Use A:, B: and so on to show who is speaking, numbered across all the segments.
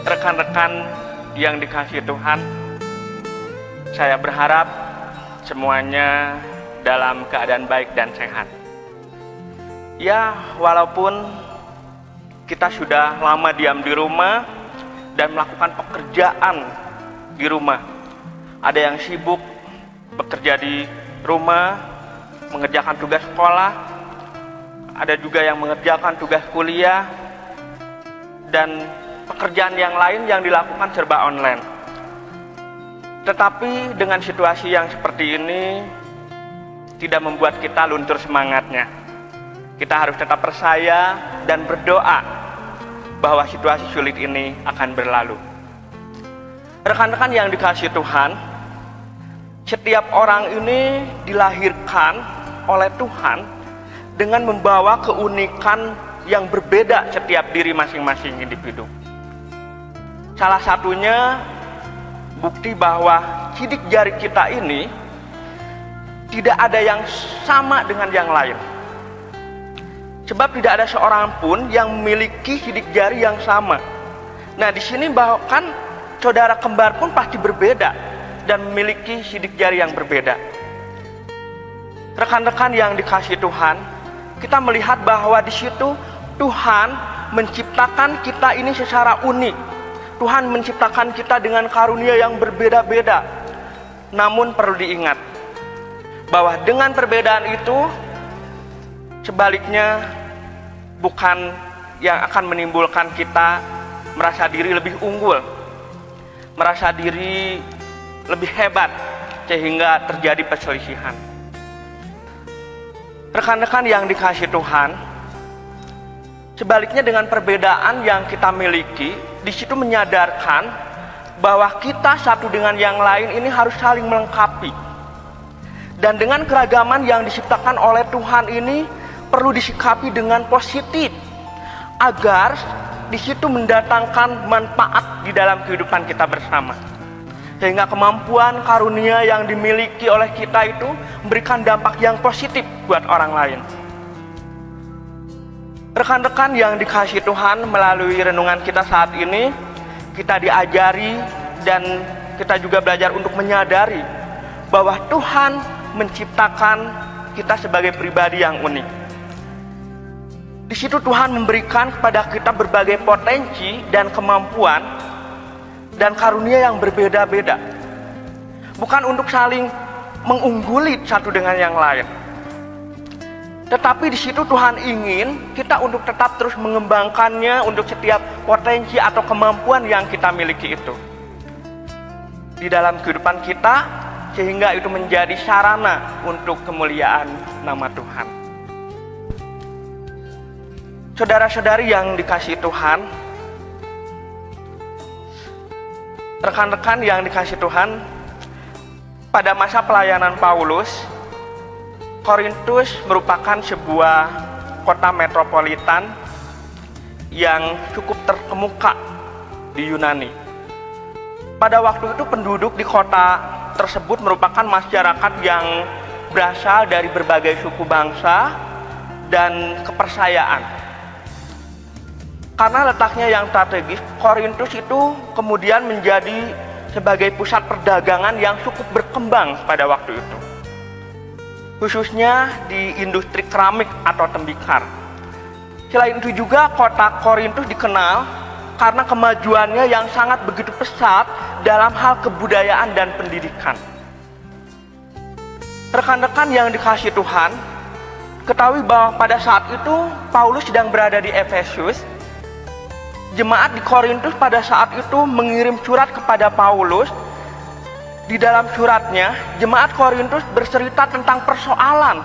A: Rekan-rekan yang dikasihi Tuhan, saya berharap semuanya dalam keadaan baik dan sehat. Ya, walaupun kita sudah lama diam di rumah dan melakukan pekerjaan di rumah. Ada yang sibuk bekerja di rumah, mengerjakan tugas sekolah, ada juga yang mengerjakan tugas kuliah, dan pekerjaan yang lain yang dilakukan serba online. Tetapi dengan situasi yang seperti ini tidak membuat kita luntur semangatnya. Kita harus tetap percaya dan berdoa bahwa situasi sulit ini akan berlalu. Rekan-rekan yang dikasihi Tuhan, setiap orang ini dilahirkan oleh Tuhan dengan membawa keunikan yang berbeda setiap diri masing-masing individu. Salah satunya bukti bahwa sidik jari kita ini tidak ada yang sama dengan yang lain. Sebab tidak ada seorang pun yang memiliki sidik jari yang sama. Nah, di sini bahkan saudara kembar pun pasti berbeda dan memiliki sidik jari yang berbeda. Rekan-rekan yang dikasihi Tuhan, kita melihat bahwa di situ Tuhan menciptakan kita ini secara unik. Tuhan menciptakan kita dengan karunia yang berbeda-beda. Namun perlu diingat bahwa dengan perbedaan itu sebaliknya bukan yang akan menimbulkan kita merasa diri lebih unggul, merasa diri lebih hebat sehingga terjadi perselisihan. Rekan-rekan yang dikasihi Tuhan, sebaliknya dengan perbedaan yang kita miliki, di situ menyadarkan bahwa kita satu dengan yang lain ini harus saling melengkapi. Dan dengan keragaman yang diciptakan oleh Tuhan ini perlu disikapi dengan positif agar di situ mendatangkan manfaat di dalam kehidupan kita bersama. Sehingga kemampuan karunia yang dimiliki oleh kita itu memberikan dampak yang positif buat orang lain. Rekan-rekan yang dikasihi Tuhan, melalui renungan kita saat ini, kita diajari dan kita juga belajar untuk menyadari bahwa Tuhan menciptakan kita sebagai pribadi yang unik. Di situ Tuhan memberikan kepada kita berbagai potensi dan kemampuan dan karunia yang berbeda-beda. Bukan untuk saling mengungguli satu dengan yang lain. Tetapi di situ Tuhan ingin kita untuk tetap terus mengembangkannya untuk setiap potensi atau kemampuan yang kita miliki itu di dalam kehidupan kita, sehingga itu menjadi sarana untuk kemuliaan nama Tuhan. Saudara-saudari yang dikasihi Tuhan, rekan-rekan yang dikasihi Tuhan, pada masa pelayanan Paulus, Korintus merupakan sebuah kota metropolitan yang cukup terkemuka di Yunani. Pada waktu itu penduduk di kota tersebut merupakan masyarakat yang berasal dari berbagai suku bangsa dan kepercayaan. Karena letaknya yang strategis, Korintus itu kemudian menjadi sebagai pusat perdagangan yang cukup berkembang pada waktu itu, khususnya di industri keramik atau tembikar. Selain itu juga kota Korintus dikenal karena kemajuannya yang sangat begitu pesat dalam hal kebudayaan dan pendidikan. Rekan-rekan yang dikasihi Tuhan, ketahui bahwa pada saat itu Paulus sedang berada di Efesus. Jemaat di Korintus pada saat itu mengirim surat kepada Paulus. Di dalam suratnya, jemaat Korintus bercerita tentang persoalan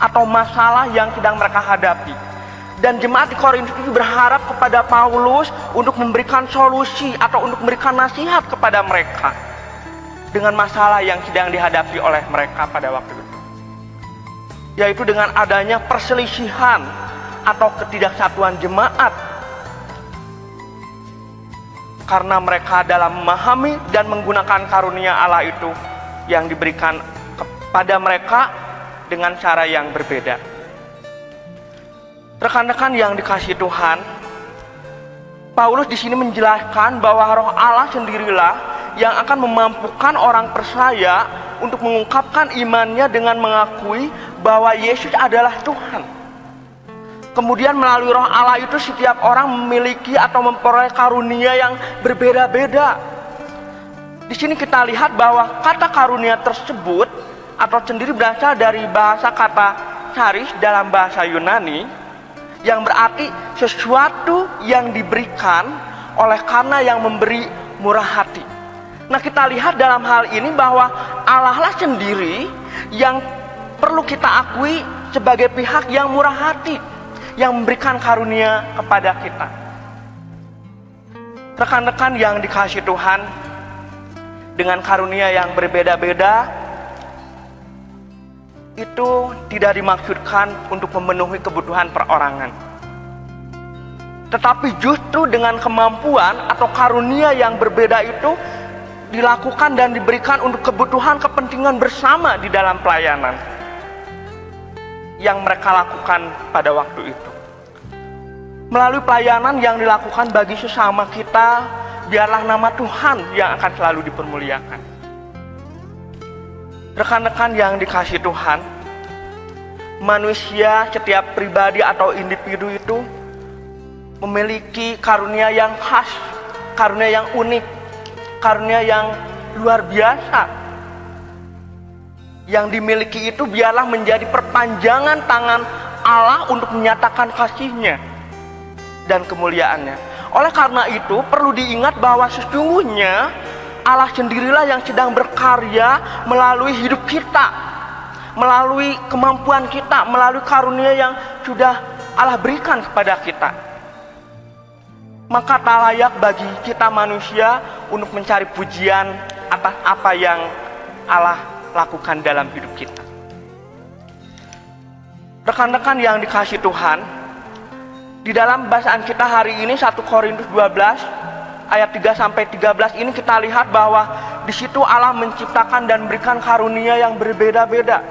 A: atau masalah yang sedang mereka hadapi. Dan jemaat di Korintus itu berharap kepada Paulus untuk memberikan solusi atau untuk memberikan nasihat kepada mereka dengan masalah yang sedang dihadapi oleh mereka pada waktu itu, yaitu dengan adanya perselisihan atau ketidaksatuan jemaat, karena mereka dalam memahami dan menggunakan karunia Allah itu yang diberikan kepada mereka dengan cara yang berbeda. Rekan-rekan yang dikasihi Tuhan, Paulus di sini menjelaskan bahwa Roh Allah sendirilah yang akan memampukan orang percaya untuk mengungkapkan imannya dengan mengakui bahwa Yesus adalah Tuhan. Kemudian melalui Roh Allah itu setiap orang memiliki atau memperoleh karunia yang berbeda-beda. Di sini kita lihat bahwa kata karunia tersebut atau sendiri berasal dari bahasa kata charis dalam bahasa Yunani, yang berarti sesuatu yang diberikan oleh karena yang memberi murah hati. Nah, kita lihat dalam hal ini bahwa Allah lah sendiri yang perlu kita akui sebagai pihak yang murah hati, yang memberikan karunia kepada kita. Rekan-rekan yang dikasihi Tuhan, dengan karunia yang berbeda-beda, itu tidak dimaksudkan untuk memenuhi kebutuhan perorangan, tetapi justru dengan kemampuan atau karunia yang berbeda itu dilakukan dan diberikan untuk kebutuhan kepentingan bersama di dalam pelayanan yang mereka lakukan pada waktu itu. Melalui pelayanan yang dilakukan bagi sesama kita, biarlah nama Tuhan yang akan selalu dipermuliakan. Rekan-rekan yang dikasihi Tuhan, manusia, setiap pribadi atau individu itu memiliki karunia yang khas, karunia yang unik, karunia yang luar biasa. Yang dimiliki itu biarlah menjadi perpanjangan tangan Allah untuk menyatakan kasih-Nya dan kemuliaannya. Oleh karena itu perlu diingat bahwa sesungguhnya Allah sendirilah yang sedang berkarya melalui hidup kita, melalui kemampuan kita, melalui karunia yang sudah Allah berikan kepada kita. Maka tak layak bagi kita manusia untuk mencari pujian atas apa yang Allah lakukan dalam hidup kita. Rekan-rekan yang dikasihi Tuhan, di dalam bacaan kita hari ini 1 Korintus 12 ayat 3-13 ini kita lihat bahwa di situ Allah menciptakan dan berikan karunia yang berbeda-beda.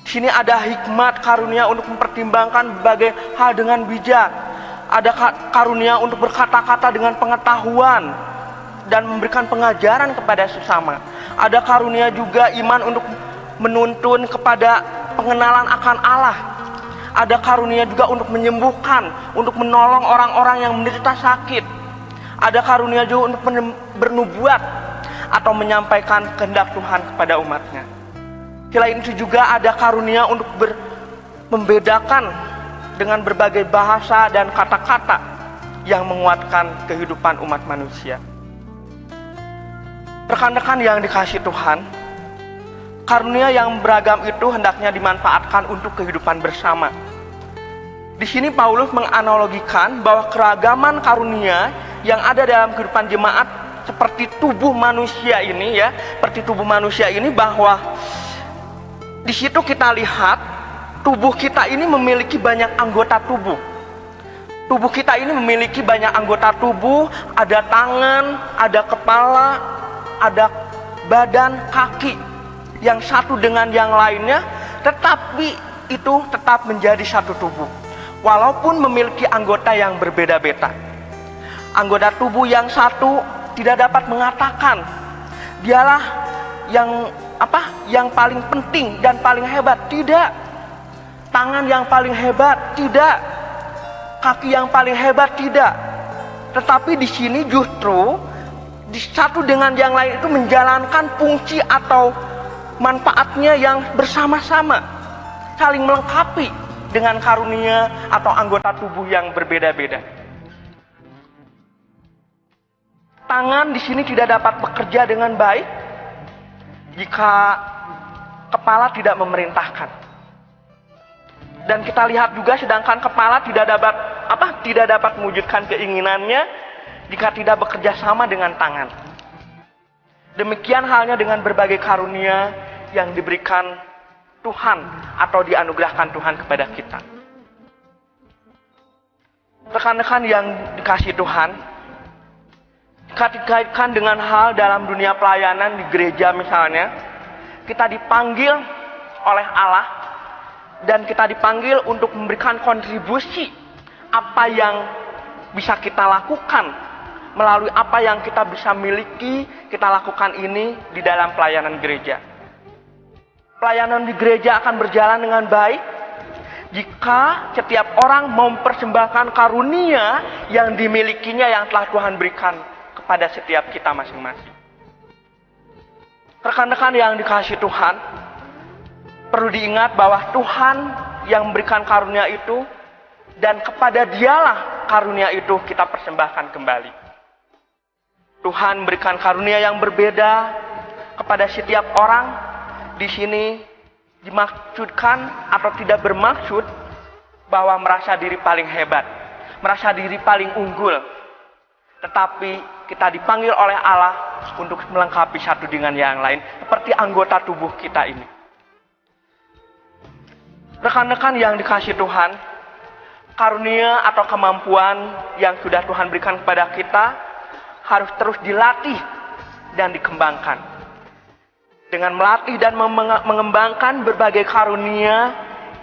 A: Di sini ada hikmat karunia untuk mempertimbangkan berbagai hal dengan bijak. Ada karunia untuk berkata-kata dengan pengetahuan dan memberikan pengajaran kepada sesama. Ada karunia juga iman untuk menuntun kepada pengenalan akan Allah. Ada karunia juga untuk menyembuhkan, untuk menolong orang-orang yang menderita sakit. Ada karunia juga untuk bernubuat atau menyampaikan kehendak Tuhan kepada umatnya. Selain itu juga ada karunia untuk membedakan dengan berbagai bahasa dan kata-kata yang menguatkan kehidupan umat manusia. Rekan-rekan yang dikasihi Tuhan, karunia yang beragam itu hendaknya dimanfaatkan untuk kehidupan bersama. Di sini Paulus menganalogikan bahwa keragaman karunia yang ada dalam kehidupan jemaat seperti tubuh manusia ini ya, seperti tubuh manusia ini, bahwa di situ kita lihat tubuh kita ini memiliki banyak anggota tubuh. Tubuh kita ini memiliki banyak anggota tubuh, ada tangan, ada kepala, ada badan, kaki, yang satu dengan yang lainnya, tetapi itu tetap menjadi satu tubuh. Walaupun memiliki anggota yang berbeda-beda. Anggota tubuh yang satu tidak dapat mengatakan dialah yang paling penting dan paling hebat, tidak. Tangan yang paling hebat, tidak. Kaki yang paling hebat, tidak. Tetapi di sini justru di satu dengan yang lain itu menjalankan fungsi atau manfaatnya yang bersama-sama, saling melengkapi dengan karunia atau anggota tubuh yang berbeda-beda. Tangan di sini tidak dapat bekerja dengan baik jika kepala tidak memerintahkan. Dan kita lihat juga sedangkan kepala tidak dapat mewujudkan keinginannya jika tidak bekerja sama dengan tangan. Demikian halnya dengan berbagai karunia yang diberikan Tuhan atau dianugerahkan Tuhan kepada kita. Rekan-rekan yang dikasihi Tuhan, dikaitkan dengan hal dalam dunia pelayanan di gereja misalnya, kita dipanggil oleh Allah dan kita dipanggil untuk memberikan kontribusi apa yang bisa kita lakukan melalui apa yang kita bisa miliki, kita lakukan ini di dalam pelayanan gereja. Pelayanan di gereja akan berjalan dengan baik jika setiap orang mempersembahkan karunia yang dimilikinya yang telah Tuhan berikan kepada setiap kita masing-masing. Rekan-rekan yang dikasihi Tuhan, perlu diingat bahwa Tuhan yang memberikan karunia itu, dan kepada Dialah karunia itu kita persembahkan kembali. Tuhan memberikan karunia yang berbeda kepada setiap orang. Di sini dimaksudkan atau tidak bermaksud bahwa merasa diri paling hebat, merasa diri paling unggul. Tetapi kita dipanggil oleh Allah untuk melengkapi satu dengan yang lain, seperti anggota tubuh kita ini. Rekan-rekan yang dikasihi Tuhan, karunia atau kemampuan yang sudah Tuhan berikan kepada kita harus terus dilatih dan dikembangkan. Dengan melatih dan mengembangkan berbagai karunia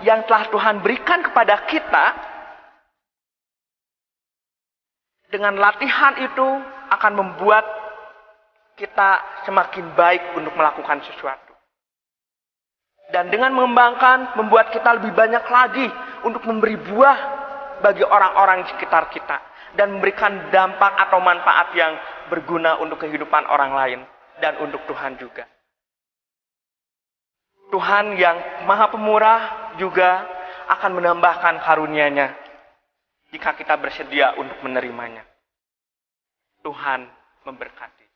A: yang telah Tuhan berikan kepada kita, dengan latihan itu akan membuat kita semakin baik untuk melakukan sesuatu. Dan dengan mengembangkan, membuat kita lebih banyak lagi untuk memberi buah bagi orang-orang di sekitar kita. Dan memberikan dampak atau manfaat yang berguna untuk kehidupan orang lain. Dan untuk Tuhan juga. Tuhan yang Maha Pemurah juga akan menambahkan karunia-Nya jika kita bersedia untuk menerimanya. Tuhan memberkati.